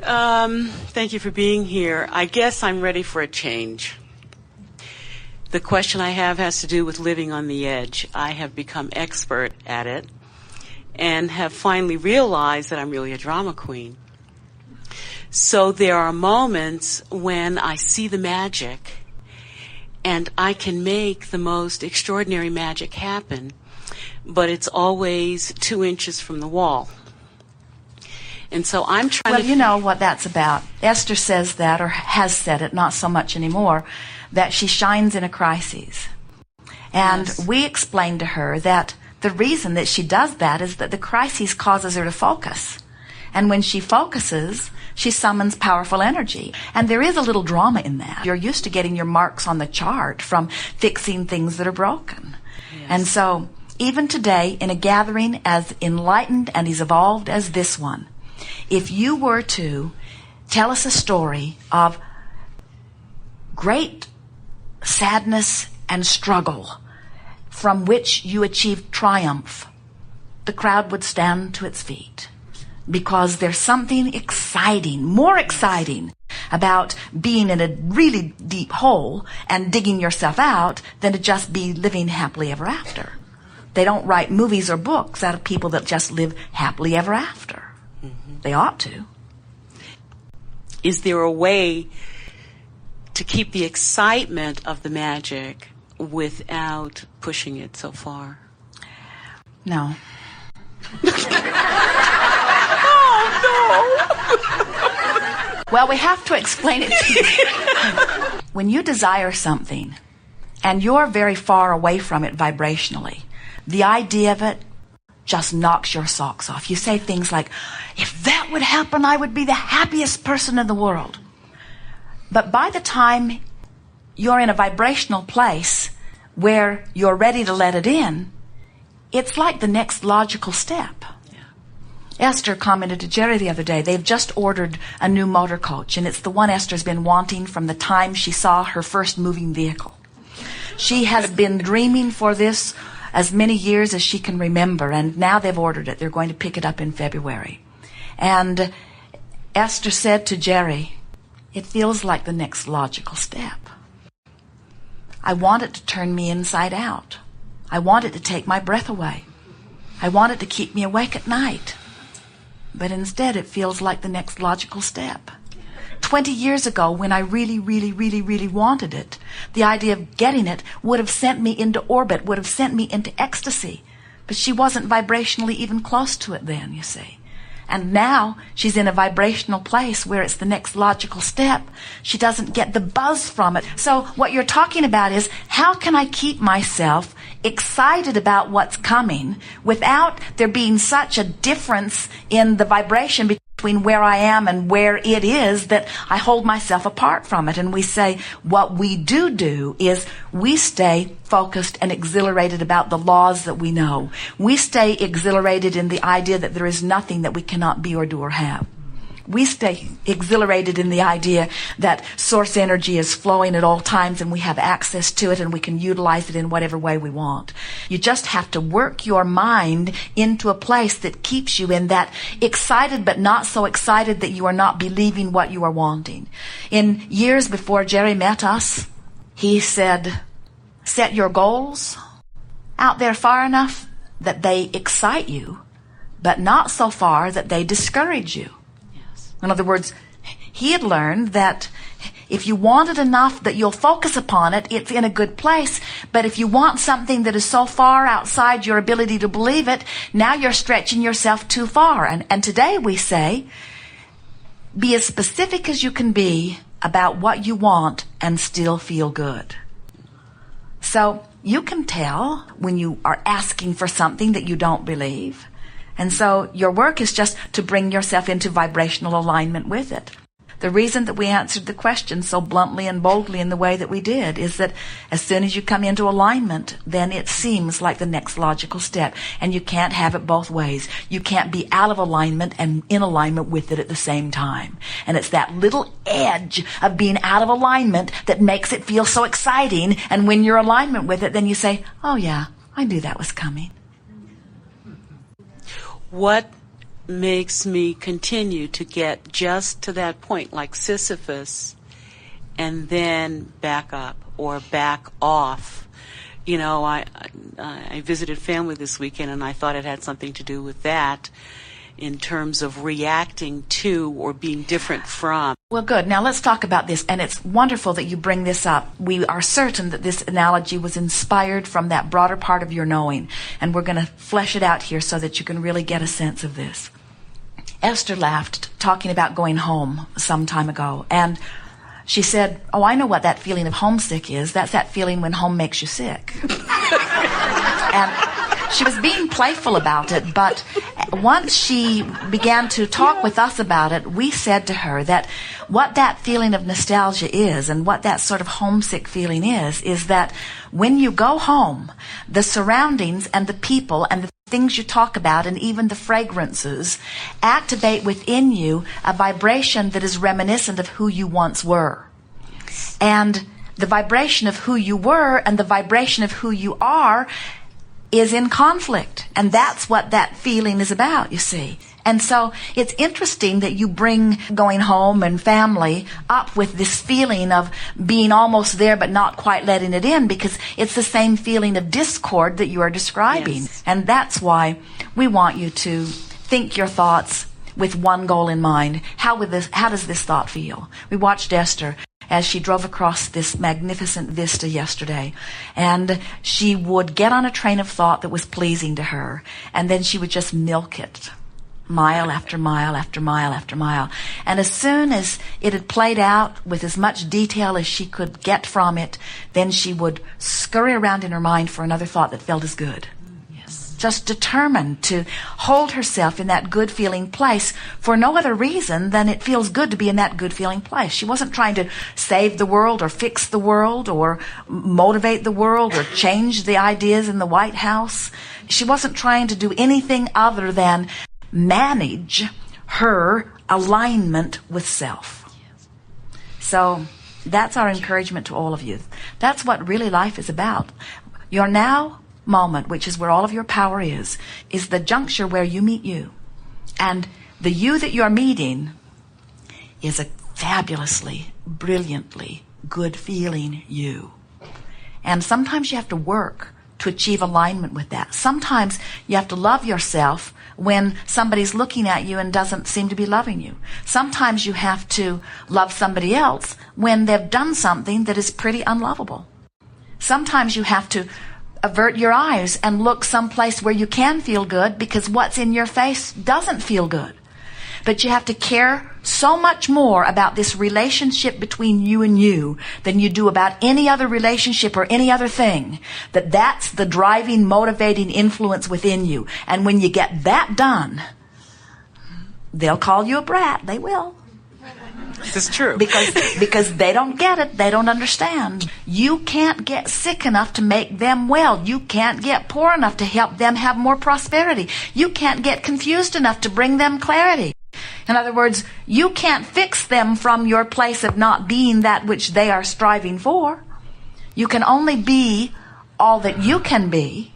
Thank you for being here. I guess I'm ready for a change. The question I have has to do with living on the edge. I have become expert at it and have finally realized that I'm really a drama queen. So there are moments when I see the magic and I can make the most extraordinary magic happen, but it's always 2 inches from the wall. And so I'm trying to... Well, you know what that's about. Esther says that, or has said it, not so much anymore, that she shines in a crisis. And Yes. we explained to her that the reason that she does that is that the crisis causes her to focus. And when she focuses, she summons powerful energy. And there is a little drama in that. You're used to getting your marks on the chart from fixing things that are broken. Yes. And so, even today, in a gathering as enlightened and as evolved as this one, if you were to tell us a story of great sadness and struggle from which you achieved triumph, the crowd would stand to its feet. Because there's something exciting, more exciting, about being in a really deep hole and digging yourself out than to just be living happily ever after. They don't write movies or books out of people that just live happily ever after. They ought to. Is there a way to keep the excitement of the magic without pushing it so far? No. Well, we have to explain it to you. When you desire something and you're very far away from it vibrationally, the idea of it just knocks your socks off. You say things like, if that would happen, I would be the happiest person in the world. But by the time you're in a vibrational place where you're ready to let it in, it's like the next logical step. Esther commented to Jerry the other day, they've just ordered a new motor coach, and it's the one Esther's been wanting from the time she saw her first moving vehicle. She has been dreaming for this as many years as she can remember, and now they've ordered it. They're going to pick it up in February. And Esther said to Jerry, it feels like the next logical step. I want it to turn me inside out. I want it to take my breath away. I want it to keep me awake at night. But instead it feels like the next logical step. 20 years ago, when I really, really, really, really wanted it, the idea of getting it would have sent me into orbit, would have sent me into ecstasy. But she wasn't vibrationally even close to it then, you see. And now she's in a vibrational place where it's the next logical step. She doesn't get the buzz from it. So what you're talking about is, how can I keep myself excited about what's coming without there being such a difference in the vibration between where I am and where it is that I hold myself apart from it. And we say what we do is we stay focused and exhilarated about the laws that we know. We stay exhilarated in the idea that there is nothing that we cannot be or do or have. We stay exhilarated in the idea that source energy is flowing at all times and we have access to it and we can utilize it in whatever way we want. You just have to work your mind into a place that keeps you in that excited but not so excited that you are not believing what you are wanting. In years before Jerry met us, he said, set your goals out there far enough that they excite you, but not so far that they discourage you. In other words, he had learned that if you want it enough that you'll focus upon it, it's in a good place. But if you want something that is so far outside your ability to believe it, now you're stretching yourself too far. And today we say, be as specific as you can be about what you want and still feel good. So you can tell when you are asking for something that you don't believe. And so your work is just to bring yourself into vibrational alignment with it. The reason that we answered the question so bluntly and boldly in the way that we did is that as soon as you come into alignment, then it seems like the next logical step. And you can't have it both ways. You can't be out of alignment and in alignment with it at the same time. And it's that little edge of being out of alignment that makes it feel so exciting. And when you're in alignment with it, then you say, oh yeah, I knew that was coming. What makes me continue to get just to that point, like Sisyphus, and then back up or back off. You know, I visited family this weekend, and I thought it had something to do with that in terms of reacting to or being different from. Well, good. Now let's talk about this, and it's wonderful that you bring this up. We are certain that this analogy was inspired from that broader part of your knowing, and we're going to flesh it out here so that you can really get a sense of this. Esther laughed, talking about going home some time ago, and she said, "Oh, I know what that feeling of homesick is. That's that feeling when home makes you sick." And she was being playful about it, but once she began to talk with us about it, we said to her that what that feeling of nostalgia is, and what that sort of homesick feeling is that when you go home, the surroundings and the people and the things you talk about and even the fragrances activate within you a vibration that is reminiscent of who you once were. And the vibration of who you were and the vibration of who you are is in conflict. And that's what that feeling is about, you see. And so it's interesting that you bring going home and family up with this feeling of being almost there but not quite letting it in, because it's the same feeling of discord that you are describing. Yes. And that's why we want you to think your thoughts with one goal in mind. How does this thought feel? We watched Esther as she drove across this magnificent vista yesterday, and she would get on a train of thought that was pleasing to her, and then she would just milk it, mile after mile after mile after mile. And as soon as it had played out with as much detail as she could get from it, then she would scurry around in her mind for another thought that felt as good. Just determined to hold herself in that good feeling place for no other reason than it feels good to be in that good feeling place. She wasn't trying to save the world or fix the world or motivate the world or change the ideas in the White House. She wasn't trying to do anything other than manage her alignment with self. So that's our encouragement to all of you. That's what really life is about. Your now moment, which is where all of your power is the juncture where you meet you. And the you that you're meeting is a fabulously, brilliantly good feeling you. And sometimes you have to work to achieve alignment with that. Sometimes you have to love yourself when somebody's looking at you and doesn't seem to be loving you. Sometimes you have to love somebody else when they've done something that is pretty unlovable. Sometimes you have to avert your eyes and look someplace where you can feel good, because what's in your face doesn't feel good. But you have to care so much more about this relationship between you and you than you do about any other relationship or any other thing. That's the driving, motivating influence within you. And when you get that done, they'll call you a brat. They will. This is true. Because they don't get it. They don't understand. You can't get sick enough to make them well. You can't get poor enough to help them have more prosperity. You can't get confused enough to bring them clarity. In other words, you can't fix them from your place of not being that which they are striving for. You can only be all that you can be.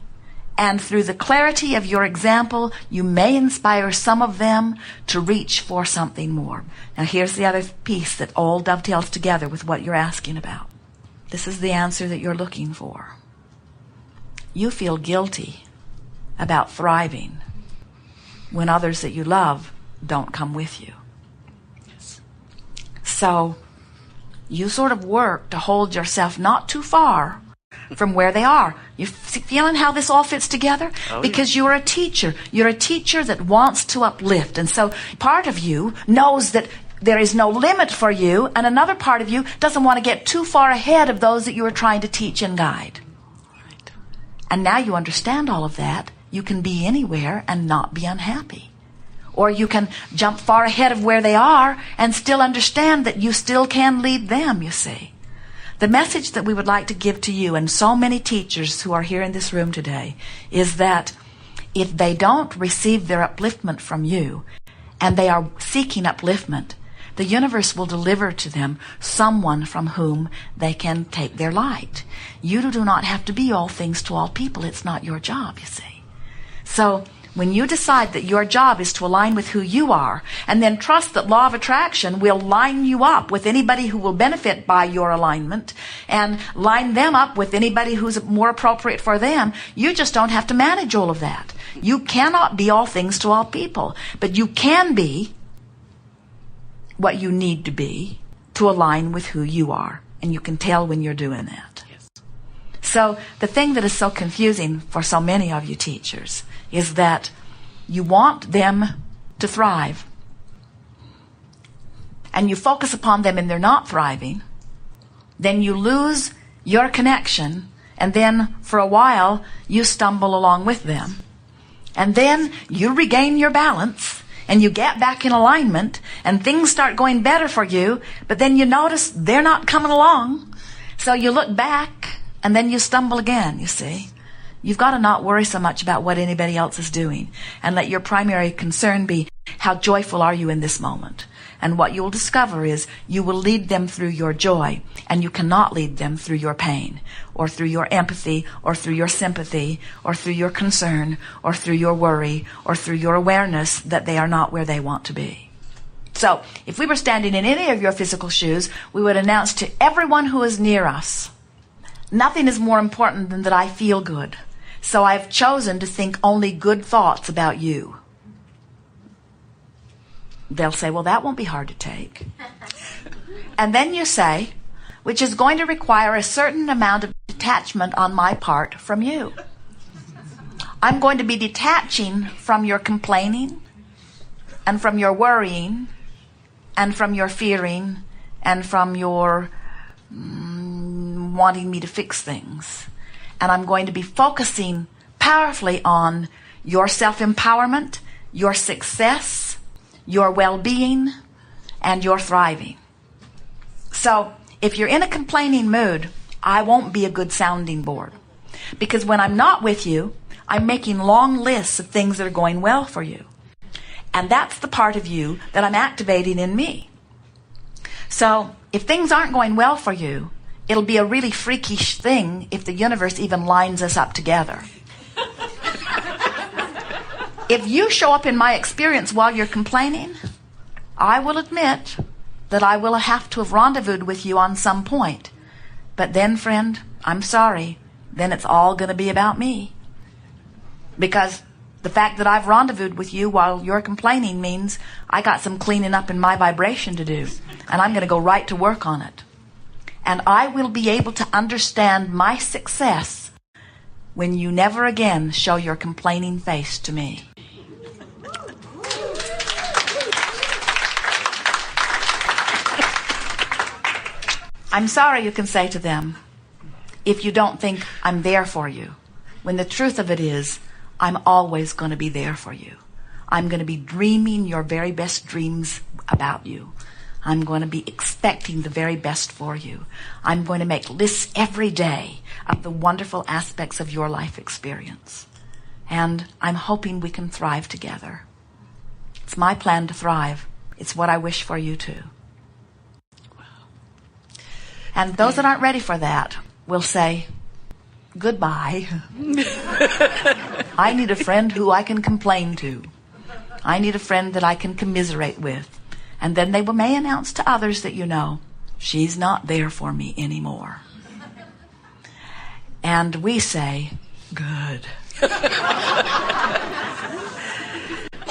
And through the clarity of your example, you may inspire some of them to reach for something more. Now here's the other piece that all dovetails together with what you're asking about. This is the answer that you're looking for. You feel guilty about thriving when others that you love don't come with you. So you sort of work to hold yourself not too far from where they are. You feeling how this all fits together? Because you're a teacher. You're a teacher that wants to uplift. And so part of you knows that there is no limit for you, and another part of you doesn't want to get too far ahead of those that you are trying to teach and guide. Right. And now you understand all of that. You can be anywhere and not be unhappy. Or you can jump far ahead of where they are and still understand that you still can lead them, you see. The message that we would like to give to you and so many teachers who are here in this room today is that if they don't receive their upliftment from you and they are seeking upliftment, the universe will deliver to them someone from whom they can take their light. You do not have to be all things to all people. It's not your job, you see. So When you decide that your job is to align with who you are, and then trust that law of attraction will line you up with anybody who will benefit by your alignment, and line them up with anybody who's more appropriate for them, you just don't have to manage all of that. You cannot be all things to all people, but you can be what you need to be to align with who you are. And you can tell when you're doing that. Yes. So the thing that is so confusing for so many of you teachers is that you want them to thrive. And you focus upon them and they're not thriving. Then you lose your connection, and then for a while you stumble along with them. And then you regain your balance and you get back in alignment and things start going better for you, but then you notice they're not coming along. So you look back and then you stumble again, you see. You've got to not worry so much about what anybody else is doing, and let your primary concern be, how joyful are you in this moment? And what you will discover is you will lead them through your joy, and you cannot lead them through your pain, or through your empathy, or through your sympathy, or through your concern, or through your worry, or through your awareness that they are not where they want to be. So, if we were standing in any of your physical shoes, we would announce to everyone who is near us, nothing is more important than that I feel good. So I've chosen to think only good thoughts about you. They'll say, well, that won't be hard to take. And then you say, which is going to require a certain amount of detachment on my part from you. I'm going to be detaching from your complaining, and from your worrying, and from your fearing, and from your wanting me to fix things. And I'm going to be focusing powerfully on your self-empowerment, your success, your well-being, and your thriving. So, if you're in a complaining mood, I won't be a good sounding board. Because when I'm not with you, I'm making long lists of things that are going well for you. And that's the part of you that I'm activating in me. So, if things aren't going well for you, it'll be a really freakish thing if the universe even lines us up together. If you show up in my experience while you're complaining, I will admit that I will have to have rendezvoused with you on some point. But then, friend, I'm sorry, then it's all going to be about me. Because the fact that I've rendezvoused with you while you're complaining means I got some cleaning up in my vibration to do, and I'm going to go right to work on it. And I will be able to understand my success when you never again show your complaining face to me. I'm sorry, you can say to them, if you don't think I'm there for you, when the truth of it is, I'm always going to be there for you. I'm going to be dreaming your very best dreams about you. I'm going to be expecting the very best for you. I'm going to make lists every day of the wonderful aspects of your life experience. And I'm hoping we can thrive together. It's my plan to thrive. It's what I wish for you too. And those that aren't ready for that will say, goodbye. I need a friend who I can complain to. I need a friend that I can commiserate with. And then they may announce to others that you know, she's not there for me anymore. And we say, good.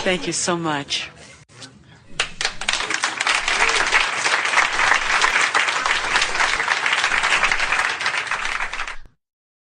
Thank you so much.